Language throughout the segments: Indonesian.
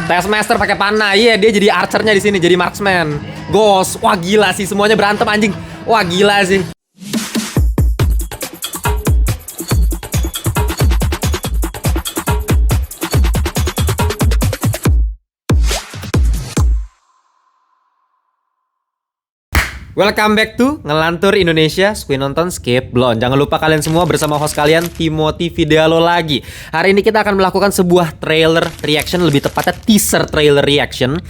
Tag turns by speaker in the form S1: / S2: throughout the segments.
S1: Taskmaster pakai panah. Iya, dia jadi archernya di sini, jadi marksman. Ghost. Wah, gila sih, semuanya berantem anjing. Wah, gila sih. Welcome back to Ngelantur Indonesia, Squid nonton skip belum. Jangan lupa kalian semua bersama host kalian Timothy Videalo lagi. Hari ini kita akan melakukan sebuah trailer reaction, lebih tepatnya teaser trailer reaction.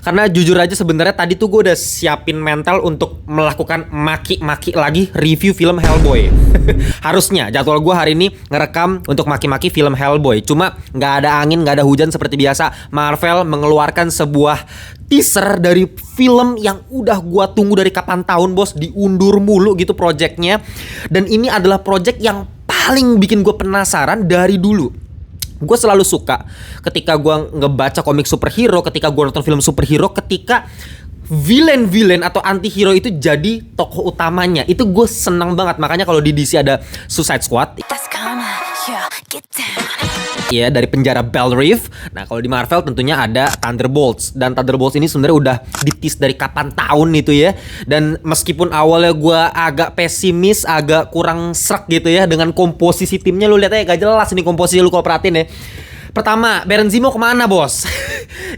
S1: Karena jujur aja sebenarnya tadi tuh gue udah siapin mental untuk melakukan maki-maki lagi review film Hellboy. Harusnya jadwal gue hari ini ngerekam untuk maki-maki film Hellboy. Cuma nggak ada angin, nggak ada hujan seperti biasa. Marvel mengeluarkan sebuah teaser dari film yang udah gua tunggu dari kapan tahun, bos. Diundur mulu gitu projectnya. Dan ini adalah project yang paling bikin gue penasaran dari dulu. Gue selalu suka ketika gue ngebaca komik superhero, ketika gue nonton film superhero, ketika villain atau anti-hero itu jadi tokoh utamanya. Itu gue seneng banget. Makanya kalau di DC ada Suicide Squad, ya, dari penjara Belle Reve. Nah, kalau di Marvel tentunya ada Thunderbolts. Dan Thunderbolts ini sebenarnya udah ditis dari kapan tahun itu ya. Dan meskipun awalnya gue agak pesimis, agak kurang srek gitu ya dengan komposisi timnya. Lu lihat aja gak jelas ini komposisi, lu kalau perhatiin ya. Pertama, Baron Zemo kemana, bos?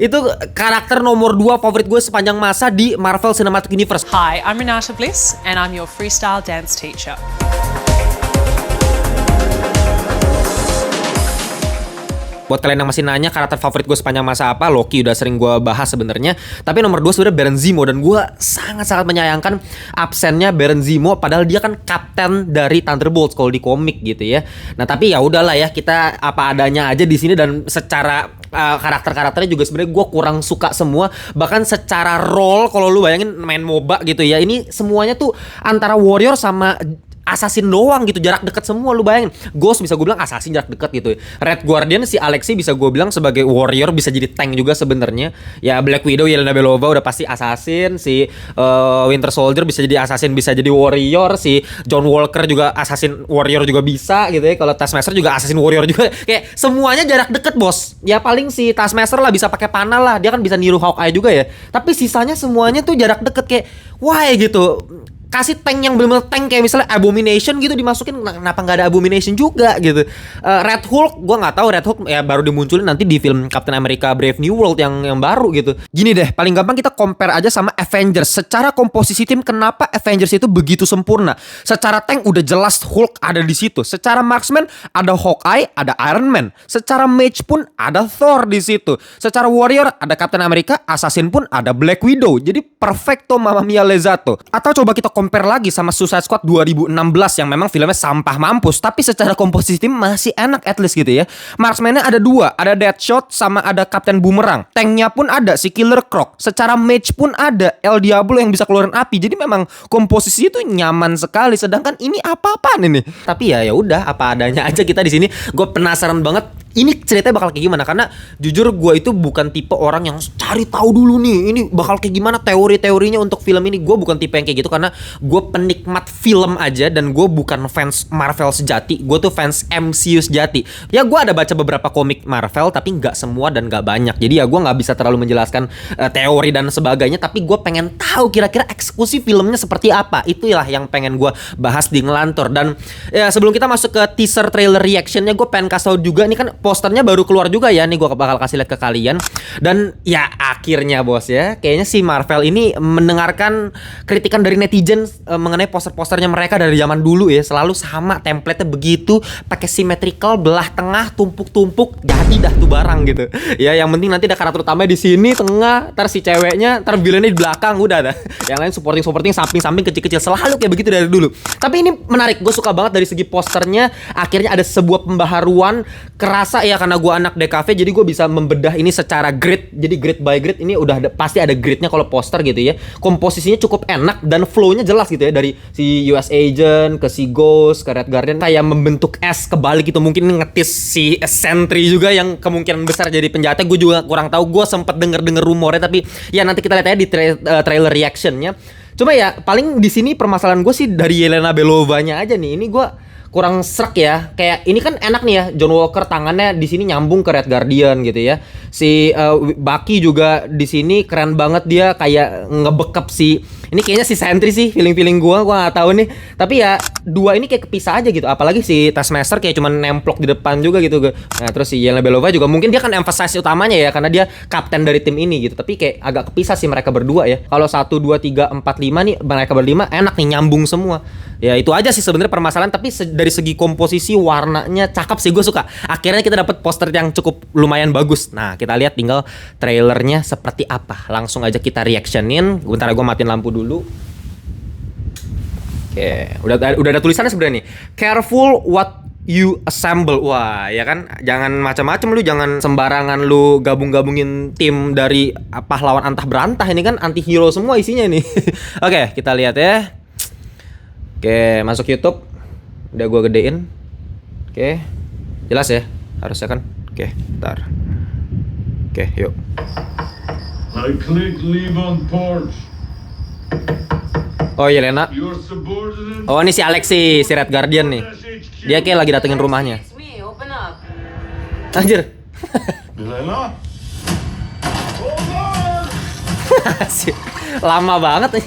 S1: Itu karakter nomor 2 favorit gue sepanjang masa di Marvel Cinematic Universe.
S2: Hi, I'm Renata Bliss and I'm your freestyle dance teacher.
S1: Buat kalian yang masih nanya karakter favorit gue sepanjang masa apa, Loki udah sering gue bahas sebenarnya. Tapi nomor 2 sebenarnya Baron Zemo, dan gue sangat-sangat menyayangkan absennya Baron Zemo, padahal dia kan kapten dari Thunderbolts kalau di komik gitu ya. Nah, tapi ya udahlah ya, kita apa adanya aja di sini. Dan secara karakter-karakternya juga sebenarnya gue kurang suka semua. Bahkan secara role, kalau lu bayangin main MOBA gitu ya, ini semuanya tuh antara warrior sama assassin doang gitu, jarak dekat semua. Lu bayangin, Ghost bisa gue bilang assassin jarak dekat gitu. Red Guardian si Alexei bisa gue bilang sebagai warrior, bisa jadi tank juga sebenarnya. Ya Black Widow, Yelena Belova udah pasti assassin. Si Winter Soldier bisa jadi assassin, bisa jadi warrior. Si John Walker juga assassin warrior juga bisa gitu ya. Kalau Taskmaster juga assassin warrior juga. Kayak semuanya jarak dekat, bos. Ya paling si Taskmaster lah bisa pakai panah lah, dia kan bisa niru Hawkeye juga ya. Tapi sisanya semuanya tuh jarak deket, kayak why gitu. Kasih tank yang bener-bener tank, kayak misalnya Abomination gitu dimasukin, kenapa nggak ada Abomination juga gitu. Red Hulk, gue nggak tahu, Red Hulk ya baru dimunculin nanti di film Captain America Brave New World yang baru gitu. Gini deh, paling gampang kita compare aja sama Avengers. Secara komposisi tim, kenapa Avengers itu begitu sempurna? Secara tank udah jelas Hulk ada di situ. Secara marksman ada Hawkeye, ada Iron Man. Secara mage pun ada Thor di situ. Secara warrior ada Captain America, assassin pun ada Black Widow. Jadi perfecto mamma mia lezato. Atau coba kita compare lagi sama Suicide Squad 2016 yang memang filmnya sampah mampus, tapi secara komposisi tim masih enak at least gitu ya. Marksman-nya ada 2, ada Deadshot sama ada Captain Boomerang. Tanknya pun ada si Killer Croc. Secara mage pun ada El Diablo yang bisa keluarin api. Jadi memang komposisi itu nyaman sekali. Sedangkan ini apa-apaan ini? Tapi ya udah, apa adanya aja kita di sini. Gue penasaran banget ini ceritanya bakal kayak gimana, karena jujur gue itu bukan tipe orang yang cari tahu dulu nih ini bakal kayak gimana teori-teorinya untuk film ini. Gue bukan tipe yang kayak gitu, karena gue penikmat film aja, dan gue bukan fans Marvel sejati. Gue tuh fans MCU sejati. Ya gue ada baca beberapa komik Marvel, tapi nggak semua dan nggak banyak. Jadi ya gue nggak bisa terlalu menjelaskan teori dan sebagainya. Tapi gue pengen tahu kira-kira eksekusi filmnya seperti apa. Itulah yang pengen gue bahas di Ngelantur. Dan ya sebelum kita masuk ke teaser trailer reactionnya, gue pengen kasih tau juga, ini kan posternya baru keluar juga ya. Nih gue bakal kasih lihat ke kalian. Dan ya akhirnya, bos ya, kayaknya si Marvel ini mendengarkan kritikan dari netizen mengenai poster-posternya mereka dari zaman dulu ya. Selalu sama template-nya begitu, pakai symmetrical, belah tengah, tumpuk-tumpuk, jadi dah tuh barang gitu. Ya yang penting nanti ada karakter utamanya di sini tengah, ntar si ceweknya, ntar villainnya di belakang, udah dah. Yang lain supporting, samping-samping, kecil-kecil, selalu kayak begitu dari dulu. Tapi ini menarik, gue suka banget dari segi posternya. Akhirnya ada sebuah pembaharuan keras ya, karena gue anak DKV, jadi gue bisa membedah ini secara grid. Jadi grid by grid ini udah pasti ada gridnya kalau poster gitu ya. Komposisinya cukup enak dan flow-nya jelas gitu ya, dari si US Agent ke si Ghost ke Red Guardian, kayak membentuk S kebalik gitu. Mungkin ngetis si Sentry juga yang kemungkinan besar jadi penjahatnya. Gue juga kurang tahu, gue sempet denger rumornya, tapi ya nanti kita lihat aja di trailer reactionnya. Cuma ya paling di sini permasalahan gue sih dari Yelena Belovanya aja nih. Ini gue kurang srek ya. Kayak ini kan enak nih ya, John Walker tangannya di sini nyambung ke Red Guardian gitu ya. Si Bucky juga di sini keren banget, dia kayak ngebekap si ini kayaknya si Sentry sih, feeling gua nggak tahu nih. Tapi ya dua ini kayak kepisah aja gitu. Apalagi si Taskmaster kayak cuman nemplok di depan juga gitu. Nah, terus si Yelena Belova juga mungkin dia kan emphasize utamanya ya karena dia kapten dari tim ini gitu. Tapi kayak agak kepisah sih mereka berdua ya. Kalau 1 2 3 4 5 nih mereka berlima enak nih, nyambung semua. Ya itu aja sih sebenarnya permasalahan, tapi dari segi komposisi warnanya cakep sih, gue suka. Akhirnya kita dapat poster yang cukup lumayan bagus. Nah, kita lihat tinggal trailernya seperti apa. Langsung aja kita reactionin. Bentar gue matiin lampu dulu. Oke, udah ada tulisannya sebenarnya nih. Careful what you assemble. Wah, ya kan, jangan macam-macam lu, jangan sembarangan lu gabung-gabungin tim dari pahlawan antah berantah. Ini kan anti hero semua isinya nih. Oke, kita lihat ya. Oke, masuk YouTube. Udah gua gedein. Oke. Jelas ya? Harusnya kan. Oke, bentar. Oke, yuk.
S3: I click leave on porch.
S1: Oh, Yelena.
S3: Your subordinate.
S1: Oh, ini si Alexi, si Red Guardian nih. Dia kayak lagi datengin rumahnya.
S4: It's me, open up.
S1: Anjir.
S3: Milena? Hold on!
S1: Lama banget nih.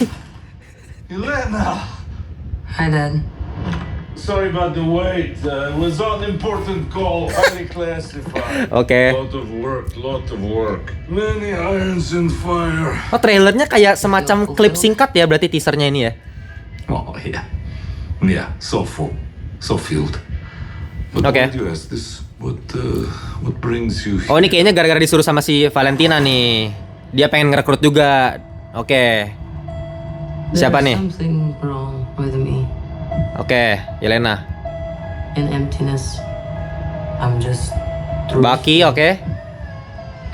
S3: Milena!
S4: Hi, Dad.
S3: Sorry about the wait. It was an important call, highly classified.
S1: Oke.
S3: Lot of work. Many irons in fire.
S1: Oh, trailernya kayak semacam klip singkat ya, berarti teasernya ini ya.
S3: Oh, yeah. Yeah, so full. So filled. But
S1: Okay.
S3: why do you ask this? What brings you
S1: Oh, ini kayaknya gara-gara disuruh sama si Valentina nih. Dia pengen ngerekrut juga. Oke. Siapa
S4: There's
S1: nih?
S4: something wrong with me.
S1: Oke, Yelena.
S4: In emptiness. I'm just
S1: Bucky, oke.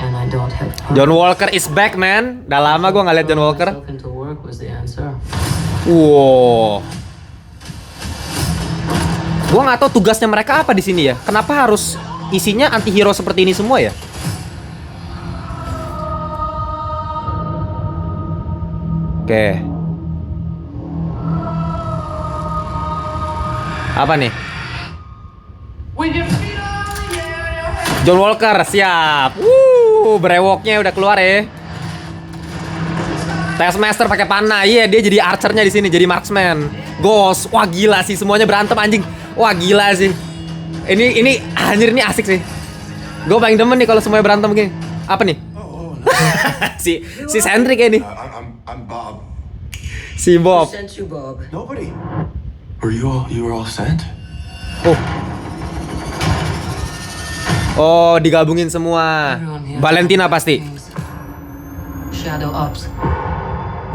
S4: and I don't have purpose.
S1: John Walker is back, man. Udah lama gue nggak liat John Walker.
S4: Myself into work was the answer.
S1: Wow. Gue nggak tahu tugasnya mereka apa di sini ya. Kenapa harus isinya anti-hero seperti ini semua ya? Oke. Apa nih? John Walker siap. Brewoknya udah keluar ya. Taskmaster pakai panah. Iya, dia jadi archernya di sini, jadi marksman. Ghost. Wah, gila sih, semuanya berantem anjing. Wah, gila sih. Ini anjir, ini asik sih. Gue paling demen nih kalau semuanya berantem begini. Apa nih? si Sentry kayak nih.
S3: I'm Bob.
S1: Si Bob.
S4: Sent you, Bob.
S3: Nobody. You were all sent?
S1: Oh. Oh, digabungin semua.
S4: Everyone here
S1: Valentina
S4: has
S1: pasti.
S4: things. Shadow ops.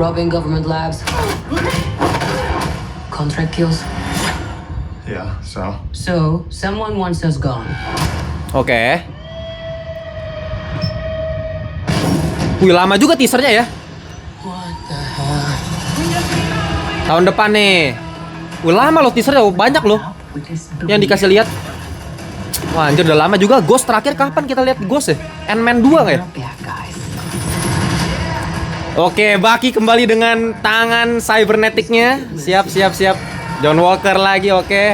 S4: Robbing government labs. Contract kills.
S3: Yeah, so?
S4: So, someone wants us gone.
S1: Oke. Wih, lama juga teasernya ya.
S4: What the hell?
S1: Tahun depan nih. Wih, lama loh teasernya, banyak loh yang dikasih lihat. Wah, anjir, udah lama juga. Ghost terakhir kapan kita lihat Ghost ya? Ant-Man 2 nggak ya?
S4: Yeah, guys.
S1: Oke, Bucky kembali dengan tangan cybernetiknya. Siap. John Walker lagi, oke.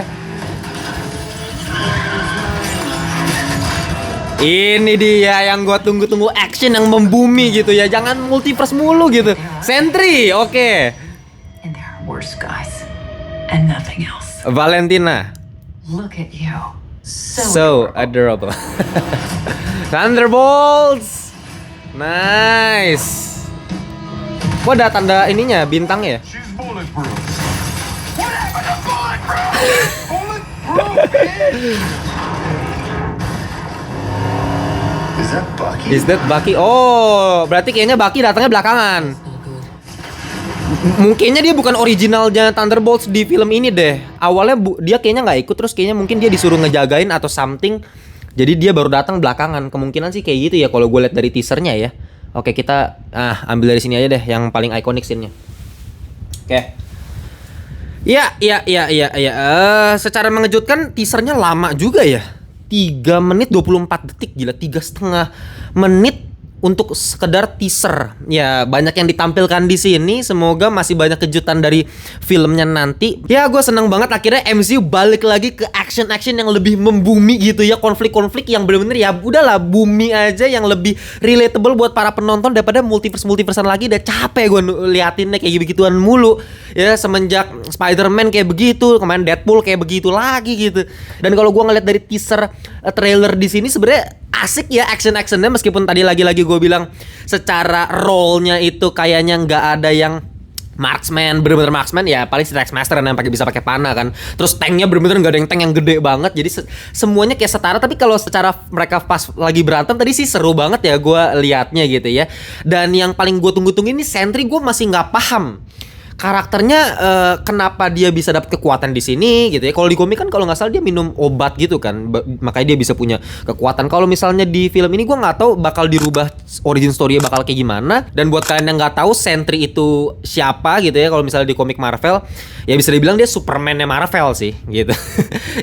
S1: Ini dia yang gua tunggu-tunggu, action yang membumi gitu ya. Jangan multiverse mulu gitu. Sentry, oke.
S4: And there are worse guys. And nothing else.
S1: Valentina.
S4: Look at you.
S1: So adorable. Thunderbolts. Nice. Kok ada tanda ininya, bintangnya ya?
S3: She's bulletproof. What happened to bulletproof? Bulletproof? Is that Bucky?
S1: Is that Bucky? Oh, berarti kayaknya Bucky datangnya belakangan.
S4: Not good.
S1: Mungkinnya dia bukan originalnya Thunderbolts di film ini deh. Awalnya dia kayaknya nggak ikut, terus kayaknya mungkin dia disuruh ngejagain atau something. Jadi dia baru datang belakangan. Kemungkinan sih kayak gitu ya kalau gue lihat dari teasernya ya. Oke, kita ambil dari sini aja deh yang paling ikonik scene-nya. Oke. Iya. Secara mengejutkan teasernya lama juga ya. 3 menit 24 detik, gila, 3,5 menit untuk sekedar teaser. Ya, banyak yang ditampilkan di sini. Semoga masih banyak kejutan dari filmnya nanti. Ya, gue seneng banget akhirnya MCU balik lagi ke action-action yang lebih membumi gitu ya. Konflik-konflik yang bener-bener ya udahlah bumi aja, yang lebih relatable buat para penonton daripada multiverse-multiversean lagi. Udah capek gue liatinnya kayak begituan mulu. Ya, semenjak Spider-Man kayak begitu, kemarin Deadpool kayak begitu lagi gitu. Dan kalau gue ngeliat dari teaser trailer di sini sebenarnya asik ya action-actionnya, meskipun tadi lagi-lagi gue bilang secara role-nya itu kayaknya nggak ada yang marksman, bener-bener marksman ya paling si Taskmaster yang bisa pakai panah kan. Terus tanknya bener-bener nggak ada yang tank yang gede banget, jadi semuanya kayak setara. Tapi kalau secara mereka pas lagi berantem tadi sih seru banget ya gue liatnya gitu ya. Dan yang paling gue tunggu-tunggu ini Sentry, gue masih nggak paham karakternya kenapa dia bisa dapat kekuatan di sini gitu ya. Kalau di komik kan kalau nggak salah dia minum obat gitu kan, makanya dia bisa punya kekuatan. Kalau misalnya di film ini gue nggak tahu bakal dirubah origin story-nya bakal kayak gimana. Dan buat kalian yang nggak tahu Sentry itu siapa gitu ya, kalau misalnya di komik Marvel ya bisa dibilang dia Superman-nya Marvel sih gitu.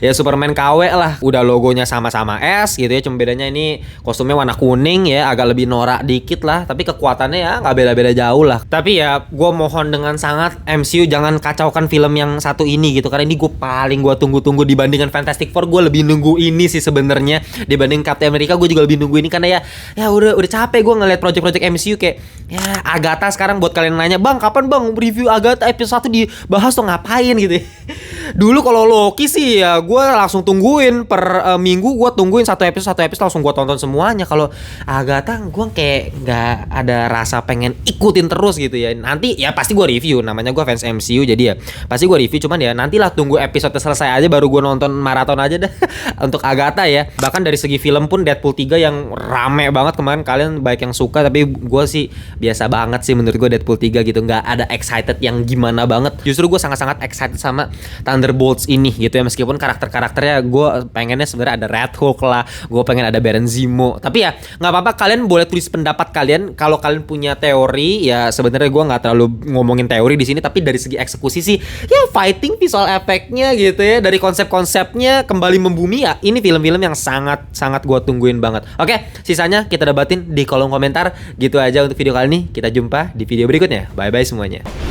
S1: Ya Superman KW lah, udah logonya sama-sama S gitu ya, cuma bedanya ini kostumnya warna kuning ya, agak lebih norak dikit lah, tapi kekuatannya ya nggak beda-beda jauh lah. Tapi ya gue mohon dengan sangat MCU jangan kacaukan film yang satu ini gitu, karena ini gue paling gue tunggu-tunggu dibandingkan Fantastic Four. Gue lebih nunggu ini sih sebenarnya dibanding Captain America. Gue juga lebih nunggu ini karena ya udah capek gue ngeliat project-project MCU kayak ya Agatha. Sekarang buat kalian nanya, bang kapan bang review Agatha episode 1 dibahas tuh ngapain gitu ya. Dulu kalau Loki sih ya gue langsung tungguin per minggu, gue tungguin satu episode langsung gue tonton semuanya. Kalau Agatha gue kayak nggak ada rasa pengen ikutin terus gitu ya. Nanti ya pasti gue review, namanya gue fans MCU jadi ya pasti gue review, cuman ya nantilah tunggu episode selesai aja baru gue nonton maraton aja dah untuk Agatha ya. Bahkan dari segi film pun Deadpool 3 yang rame banget kemarin, kalian baik yang suka, tapi gue sih biasa banget sih menurut gue Deadpool 3 gitu, nggak ada excited yang gimana banget. Justru gue sangat-sangat excited sama Thunderbolts ini gitu ya, meskipun karakter-karakternya gue pengennya sebenarnya ada Red Hulk lah, gue pengen ada Baron Zemo. Tapi ya nggak apa-apa, kalian boleh tulis pendapat kalian. Kalau kalian punya teori ya, sebenarnya gue nggak terlalu ngomongin teori di sini, tapi dari segi eksekusi sih ya fighting, visual efeknya gitu ya, dari konsep-konsepnya kembali membumi ya, ini film-film yang sangat-sangat gue tungguin banget. Oke, sisanya kita debatin di kolom komentar. Gitu aja untuk video kali ini, kita jumpa di video berikutnya. Bye bye semuanya.